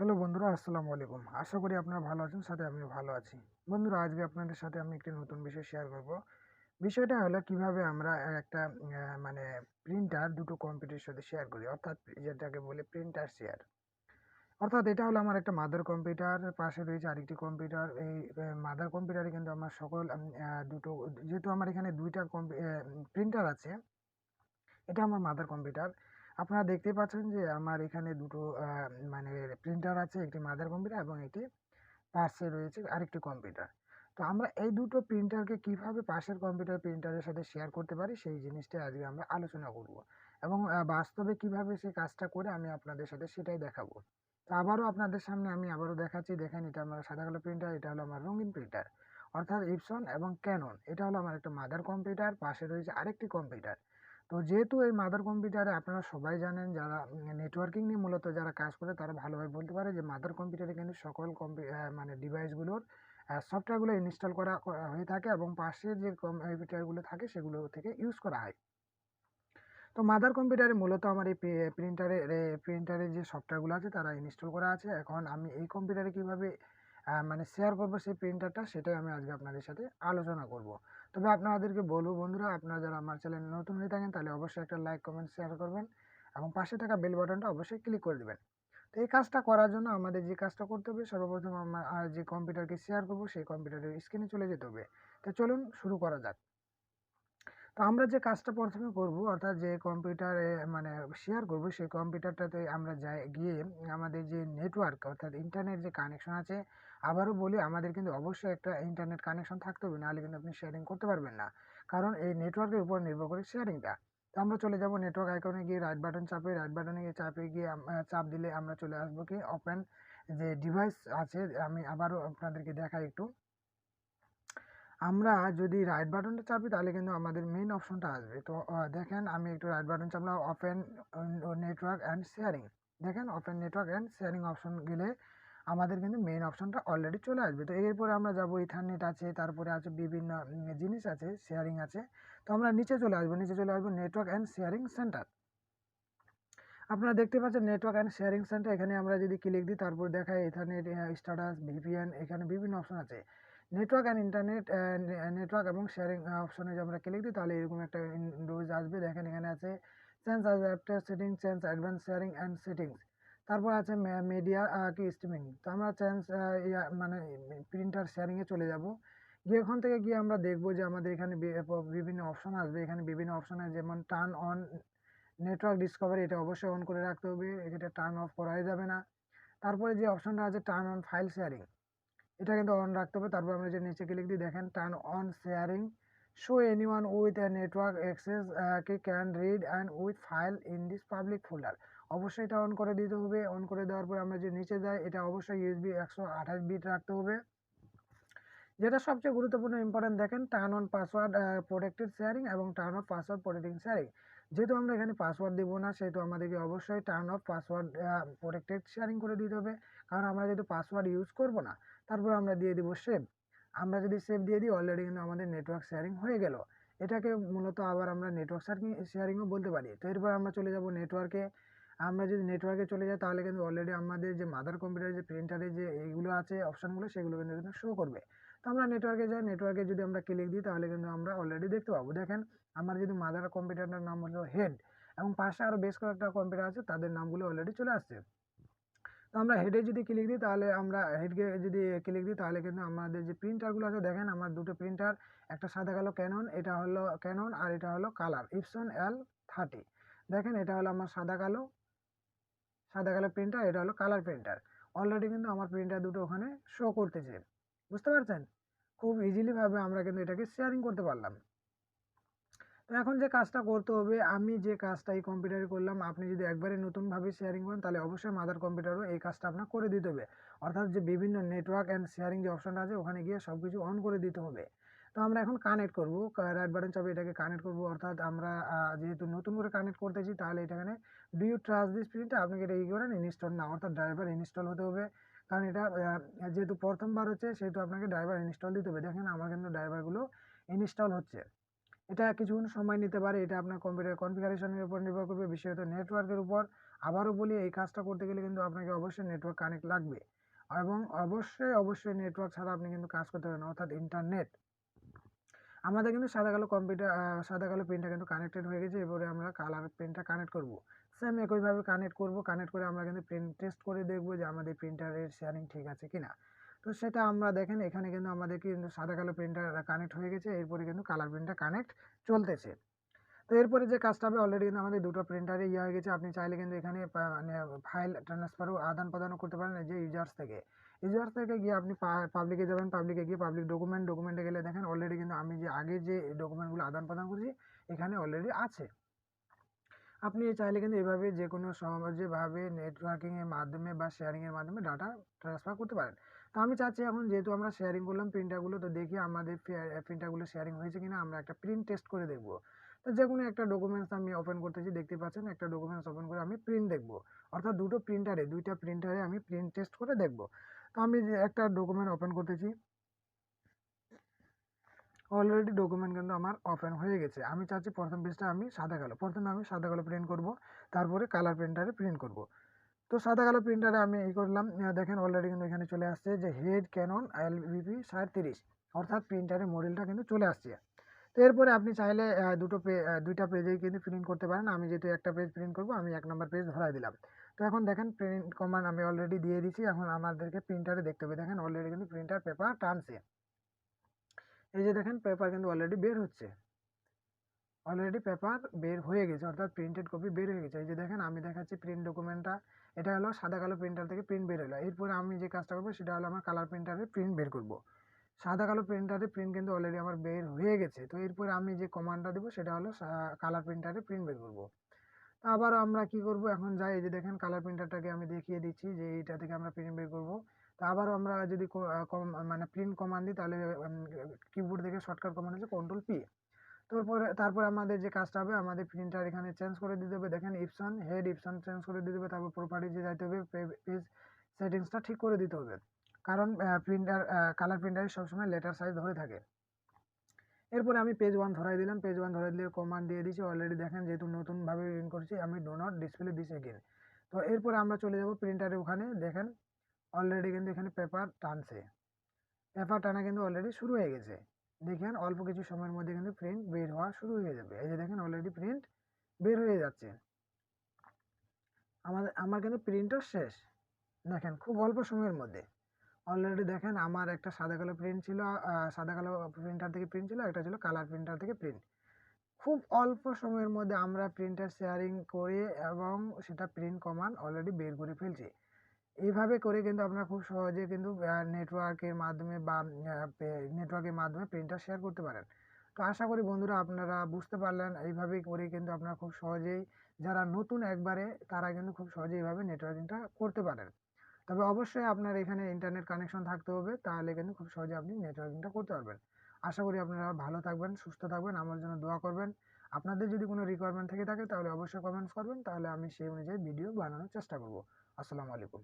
Hello বন্ধুরা, আসসালামু আলাইকুম। আশা করি আপনারা ভালো আছেন, সাথে আমিও ভালো আছি। বন্ধুরা, আজকে আপনাদের সাথে আমি একটি নতুন বিষয় শেয়ার করব। বিষয়টা হলো কিভাবে আমরা একটা মানে প্রিন্টার দুটো কম্পিউটারের সাথে শেয়ার করি, অর্থাৎ যেটাকে বলে প্রিন্টার শেয়ার। অর্থাৎ এটা হলো আমার একটা মাদার কম্পিউটার, পাশে রয়েছে আরেকটি কম্পিউটার। এই মাদার কম্পিউটারে কিন্তু আমার সকল দুটো, যেহেতু আমার এখানে দুইটা প্রিন্টার আছে, এটা আমার মাদার কম্পিউটার। আপনারা দেখতেই পাচ্ছেন যে আমার এখানে দুটো মানে প্রিন্টার আছে, একটি মাদার কম্পিউটার এবং একটি পাশে রয়েছে আরেকটি কম্পিউটার। তো আমরা এই দুটো প্রিন্টারকে কিভাবে পাশের কম্পিউটার প্রিন্টারের সাথে শেয়ার করতে পারি, সেই জিনিসটা আজকে আমরা আলোচনা করব এবং বাস্তবে কিভাবে সেই কাজটা করে আমি আপনাদের সাথে সেটাই দেখাবো। তো আবারও আপনাদের সামনে আমি আবারও দেখাচ্ছি, দেখেন এটা আমার সাদা কালো প্রিন্টার, এটা হলো আমার রঙিন প্রিন্টার, অর্থাৎ ইপসন এবং ক্যানন। এটা হলো আমার একটা মাদার কম্পিউটার, পাশে রয়েছে আরেকটি কম্পিউটার। তো যেহেতু এই মাদার কম্পিউটারে আপনারা সবাই জানেন, যারা নেটওয়ার্কিং নিয়ে মূলত যারা কাজ করে তারা ভালোভাবে বলতে পারে যে মাদার কম্পিউটারে কিন্তু সকল মানে ডিভাইসগুলোর সফটওয়্যারগুলো ইনস্টল করা হয়ে থাকে এবং পাশের যে কম্পিউটারগুলো থাকে সেগুলো থেকে ইউজ করা হয়। তো মাদার কম্পিউটারে মূলত আমার এই প্রিন্টারের যে সফটওয়্যারগুলো আছে তারা ইনস্টল করা আছে। এখন আমি এই কম্পিউটারে কিভাবে মানে শেয়ার করব সেই প্রিন্টারটা, সেটাই আমি আজকে আপনাদের সাথে আলোচনা করব। তবে আপনাদেরকে বলবো বন্ধুরা, আপনারা যারা আমার চ্যানেলে নতুন হয়ে থাকেন তাহলে অবশ্যই একটা লাইক কমেন্ট শেয়ার করবেন এবং পাশে থাকা বেল বাটনটা অবশ্যই ক্লিক করে দিবেন। তো এই কাজটা করার জন্য আমাদের যে কাজটা করতে হবে, সর্বপ্রথম আমার যে কম্পিউটারকে শেয়ার করব সেই কম্পিউটারের স্ক্রিনে চলে যেতে হবে। তো চলুন শুরু করা যাক। তো আমরা যে কাজটা প্রথমে করব, অর্থাৎ যে কম্পিউটারে মানে শেয়ার করব সেই কম্পিউটারটাতে আমরা যাই, গিয়ে আমাদের যে নেটওয়ার্ক অর্থাৎ ইন্টারনেট যে কানেকশন আছে, আবারও বলি আমাদের কিন্তু অবশ্যই একটা ইন্টারনেট কানেকশন থাকতে হবে, নাহলে কিন্তু আপনি শেয়ারিং করতে পারবেন না, কারণ এই নেটওয়ার্কের উপর নির্ভর করে শেয়ারিংটা। তো আমরা চলে যাব নেটওয়ার্ক আইকনে গিয়ে রাইট বাটন চাপে, রাইট বাটনে গিয়ে চাপে গিয়ে চাপ দিলে আমরা চলে আসবো কি ওপেন যে ডিভাইস আছে। আমি আবারও আপনাদেরকে দেখাই একটু। আমরা যদি রাইট বাটনটা চাপি তাহলে কিন্তু আমাদের মেইন অপশনটা আসবে। তো দেখেন আমি একটু রাইট বাটন চাপলাম, ওপেন নেটওয়ার্ক অ্যান্ড শেয়ারিং। দেখেন open network and sharing option গেলে আমাদের কিন্তু মেইন অপশনটা অলরেডি চলে আসবে। তো এরপরে আমরা যাব, ইথারনেট আছে, তারপরে আছে বিভিন্ন জিনিস আছে, শেয়ারিং আছে। তো আমরা নিচে চলে আসবো, নিচে চলে আসবো নেটওয়ার্ক অ্যান্ড শেয়ারিং সেন্টার। আপনারা দেখতে পাচ্ছেন নেটওয়ার্ক অ্যান্ড শেয়ারিং সেন্টার, এখানে আমরা যদি ক্লিক দিই তারপর দেখায় ইথারনেট, স্ট্যাটাস, ভিপিএন, এখানে বিভিন্ন অপশন আছে। নেটওয়ার্ক অ্যান্ড ইন্টারনেট, নেটওয়ার্ক এবং শেয়ারিং অপশনে যদি আমরা ক্লিক দিই তাহলে এরকম একটা উইন্ডোজ আসবে। দেখেন এখানে আছে change adapter setting, change advance sharing and settings. তারপর আছে মিডিয়া কি স্ট্রিমিং। তো আমরা চেঞ্জ মানে প্রিন্টার শেয়ারিংয়ে চলে যাব। গিয়ে ওখান থেকে গিয়ে আমরা দেখবো যে আমাদের এখানে বিভিন্ন অপশন আসবে। এখানে বিভিন্ন অপশনে যেমন টার্ন অন নেটওয়ার্ক ডিসকভারি, এটা অবশ্যই অন করে রাখতে হবে, এটা টার্ন অফ করাই যাবে না। তারপরে যে অপশনটা আছে টার্ন অন ফাইল শেয়ারিং, এটা কিন্তু অন রাখতে হবে। তারপর আমরা যে নিচে ক্লিক দিই, দেখেন turn on sharing show anyone with a network access K can read and with file in this public folder. অবশ্যই এটা অন করে দিতে হবে। অন করে দেওয়ার পর আমরা যে নিচে যাই, এটা অবশ্যই ইউএসবি 128 বিট রাখতে হবে। যেটা সবচেয়ে গুরুত্বপূর্ণ ইম্পর্টেন্ট, দেখেন turn on password protected sharing এবং turn off password protecting sharing. যেহেতু আমরা এখানে পাসওয়ার্ড দিব না, সেহেতু আমাদেরকে অবশ্যই turn off password protected sharing করে দিতে হবে, কারণ আমরা যেহেতু পাসওয়ার্ড ইউজ করব না। তারপর আমরা দিয়ে দিব সেভ। আমরা যদি সেভ দিয়ে দিই অলরেডি কিন্তু আমাদের নেটওয়ার্ক শেয়ারিং হয়ে গেল। এটাকে মূলত আবার আমরা নেটওয়ার্ক শেয়ারিংও বলতে পারি। তো এরপর আমরা চলে যাব নেটওয়ার্কে। আমরা যদি নেটওয়ার্কে চলে যাই তাহলে কিন্তু অলরেডি আমাদের যে মাদার কম্পিউটারের যে প্রিন্টারে যে এইগুলো আছে অপশনগুলো, সেগুলো কিন্তু শো করবে। তো আমরা নেটওয়ার্কে যাই, নেটওয়ার্কে যদি আমরা ক্লিক দিই তাহলে কিন্তু আমরা অলরেডি দেখতে পাবো। দেখেন আমার যদি মাদার কম্পিউটারটার নাম হলো হেড এবং পাশে আরো বেশ কয়েকটা কম্পিউটার আছে, তাদের নামগুলো অলরেডি চলে আসছে। তো আমরা হেডে যদি ক্লিক দিই তাহলে আমরা হেডকে যদি ক্লিক দিই তাহলে কিন্তু আমাদের যে প্রিন্টারগুলো আছে, দেখেন আমার দুটো প্রিন্টার, একটা সাদা কালো ক্যানন, এটা হলো ক্যানন, আর এটা হলো কালার ইপসন L30। দেখেন এটা হলো আমার সাদা কালো প্রিন্টার, এটা হলো কালার প্রিন্টার। অলরেডি কিন্তু আমার প্রিন্টার দুটো ওখানে শো করতেছে, বুঝতে পারছেন? খুব ইজিলি ভাবে আমরা কিন্তু এটাকে শেয়ারিং করতে পারলাম। তো এখন যে কাজটা করতে হবে, আমি যে কাজটা এই কম্পিউটারে করলাম, আপনি যদি একবারে নতুনভাবে শেয়ারিং করেন তাহলে অবশ্যই মাদার কম্পিউটারও এই কাজটা আপনার করে দিতে হবে। অর্থাৎ যে বিভিন্ন নেটওয়ার্ক অ্যান্ড শেয়ারিং যে অপশনটা আছে ওখানে গিয়ে সব কিছু অন করে দিতে হবে। তো আমরা এখন কানেক্ট করব, রাইট বাটন চাপে এটাকে কানেক্ট করব। অর্থাৎ আমরা যেহেতু নতুন করে কানেক্ট করতেছি তাহলে এখানে do you trust this printer, আপনাকে এটা কি করেন ইনস্টল না, অর্থাৎ ড্রাইভার ইনস্টল হতে হবে। কারণ এটা যেহেতু প্রথমবার হচ্ছে সেহেতু আপনাকে ড্রাইভার ইনস্টল দিতে হবে। দেখেন আমার কিন্তু ড্রাইভারগুলো ইনস্টল হচ্ছে। এটা কিছুক্ষণ সময় নিতে পারে, এটা আপনার কম্পিউটার কনফিগারেশনের উপর নির্ভর করবে, বিশেষত নেটওয়ার্কের উপর। আবারও বলি, এই কাজটা করতে গেলে কিন্তু আপনাকে অবশ্যই নেটওয়ার্ক কানেক্ট লাগবে এবং অবশ্যই নেটওয়ার্ক ছাড়া আপনি কিন্তু কাজ করতে পারবেন, অর্থাৎ ইন্টারনেট। আমাদের কিন্তু সাদা কালো প্রিন্টটা কিন্তু কানেক্টেড হয়ে গেছে। এবারে আমরা কালার প্রিন্টটা কানেক্ট করব। সেম একইভাবে কানেক্ট করব। কানেক্ট করে আমরা কিন্তু প্রিন্ট টেস্ট করে দেখব যে আমাদের প্রিন্টারের শেয়ারিং ঠিক আছে কিনা। তো সেটা আমরা দেখেন এখানে কিন্তু আমাদের কিন্তু সাদা কালো প্রিন্টার কানেক্ট হয়ে গেছে। এরপরে কিন্তু কালার প্রিন্টটা কানেক্ট চলতেছে। তো এরপরে যে কাজটা হবে, অলরেডি কিন্তু আমাদের দুটো প্রিন্টারে হয়ে গেছে। আপনি চাইলে কিন্তু এখানে মানে ফাইল ট্রান্সফারও আদান প্রদানও করতে পারেন, এই যে ইউজার্স থেকে গিয়ে আপনি পাবলিকে যাবেন, পাবলিকে গিয়ে পাবলিক ডকুমেন্টে গেলে দেখেন অলরেডি কিন্তু আমি যে আগে যে ডকুমেন্টগুলো আদান প্রদান করেছি এখানে অলরেডি আছে। আপনি চাইলে কিন্তু এভাবে যে কোনো সহজেভাবে নেটওয়ার্কিংয়ের মাধ্যমে বা শেয়ারিংয়ের মাধ্যমে ডাটা ট্রান্সফার করতে পারেন। তো আমি চাচ্ছি এখন যেহেতু আমরা শেয়ারিং করলাম প্রিন্টারগুলো, তো দেখি আমাদের প্রিন্টারগুলো শেয়ারিং হয়েছে কিনা, আমরা একটা প্রিন্ট টেস্ট করে দেখব। তো যে কোনো একটা ডকুমেন্টস আমি ওপেন করতেছি, দেখতে পাচ্ছেন একটা ডকুমেন্টস ওপেন করে আমি প্রিন্ট দেখব, অর্থাৎ দুইটা প্রিন্টারে আমি প্রিন্ট টেস্ট করে দেখব। তো আমি যে একটা ডকুমেন্ট ওপেন করতেছি, অলরেডি ডকুমেন্ট কিন্তু আমার ওপেন হয়ে গেছে। আমি চাচ্ছি প্রথমে আমি সাদা কালো প্রিন্ট করব, তারপরে কালার প্রিন্টারে প্রিন্ট করব। তো সাদা কালো প্রিন্টারে আমি করলাম, দেখেন অলরেডি কিন্তু এখানে চলে আসছে যে হেড ক্যানন LVP 30, অর্থাৎ প্রিন্টারের মডেলটা কিন্তু চলে আসছে। তো এরপরে আপনি চাইলে দুইটা পেজেই কিন্তু প্রিন্ট করতে পারেন। আমি যেহেতু একটা পেজ প্রিন্ট করব, আমি 1 নম্বর পেজ ধরাই দিলাম। তো এখন দেখেন প্রিন্ট কমান্ড আমি অলরেডি দিয়ে দিচ্ছি। এখন আমাদেরকে প্রিন্টারে দেখতে হবে, দেখেন অলরেডি কিন্তু প্রিন্টার পেপার টানছে। এই যে দেখেন পেপার কিন্তু অলরেডি বের হচ্ছে, অলরেডি পেপার বের হয়ে গেছে, অর্থাৎ প্রিন্টেড কপি বের হয়ে গেছে। এই যে দেখেন আমি দেখাচ্ছি প্রিন্ট ডকুমেন্টটা, এটা হলো সাদা কালো প্রিন্টার থেকে প্রিন্ট বের হলো। এরপরে আমি যে কাজটা করবো সেটা হলো আমার কালার প্রিন্টারে প্রিন্ট বের করব। সাদা কালো প্রিন্টারে প্রিন্ট কিন্তু অলরেডি আমার বের হয়ে গেছে। তো এরপরে আমি যে কমান্ডটা দেবো সেটা হলো কালার প্রিন্টারে প্রিন্ট বের করব। তো আবারও আমরা কি করব, এখন যাই, এই যে দেখেন কালার প্রিন্টারটাকে আমি দেখিয়ে দিচ্ছি যে এইটা থেকে আমরা প্রিন্ট বের করব। তো আবারও আমরা যদি মানে প্রিন্ট কমান্ড দিই, তাহলে কিবোর্ড থেকে শর্টকাট কমান্ড হচ্ছে Ctrl+P। তারপরে আমাদের যে কাজটা হবে, আমাদের প্রিন্টার এখানে চেঞ্জ করে দিতে হবে। দেখেন হেড ইপসন চেঞ্জ করে দিতে হবে, তারপর প্রপার্টিজে যাইতে হবে, পেজ সেটিংসটা ঠিক করে দিতে হবে, কারণ কালার প্রিন্টারে সবসময় লেটার সাইজ ধরে থাকে। এরপরে আমি পেজ 1 ধরাই দিলাম, পেজ 1 ধরাই দিলে কমান্ড দিয়ে দিচ্ছি। অলরেডি দেখেন যেহেতু নতুনভাবে প্রিন্ট করছি, আমি do not display this again. তো এরপরে আমরা চলে যাব প্রিন্টারে, ওখানে দেখেন অলরেডি কিন্তু এখানে পেপার টানছে, পেপার টানা কিন্তু অলরেডি শুরু হয়ে গেছে। দেখেন অল্প কিছু সময়ের মধ্যে কিন্তু প্রিন্ট বের হওয়া শুরু হয়ে যাবে। এই যে দেখেন অলরেডি প্রিন্ট বের হয়ে যাচ্ছে, আমার কিন্তু প্রিন্টও শেষ। দেখেন খুব অল্প সময়ের মধ্যে অলরেডি দেখেন আমার একটা সাদা কালো প্রিন্ট ছিল, সাদা কালো প্রিন্টার থেকে প্রিন্ট ছিল, একটা ছিল কালার প্রিন্টার থেকে প্রিন্ট। খুব অল্প সময়ের মধ্যে আমরা প্রিন্টার শেয়ারিং করে এবং সেটা প্রিন্ট কমান্ড অলরেডি বের করে ফেলছি। এইভাবে করে কিন্তু আপনারা খুব সহজে কিন্তু নেটওয়ার্কের মাধ্যমে প্রিন্টার শেয়ার করতে পারেন। তো আশা করি বন্ধুরা আপনারা বুঝতে পারলেন। এইভাবেই করে কিন্তু আপনারা খুব সহজেই, যারা নতুন একবারে, তারা কিন্তু খুব সহজেই এইভাবে নেটওয়ার্কিংটা করতে পারেন। তবে অবশ্যই আপনার এখানে ইন্টারনেট কানেকশন থাকতে হবে, তাহলে কিন্তু খুব সহজে আপনি নেটওয়ার্কিংটা করতে পারবেন। আশা করি আপনারা ভালো থাকবেন, সুস্থ থাকবেন, আমার জন্য দোয়া করবেন। আপনাদের যদি কোনো রিকোয়ারমেন্ট থেকে থাকে তাহলে অবশ্যই কমেন্টস করবেন, তাহলে আমি সেই অনুযায়ী ভিডিও বানানোর চেষ্টা করব। আসসালামু আলাইকুম।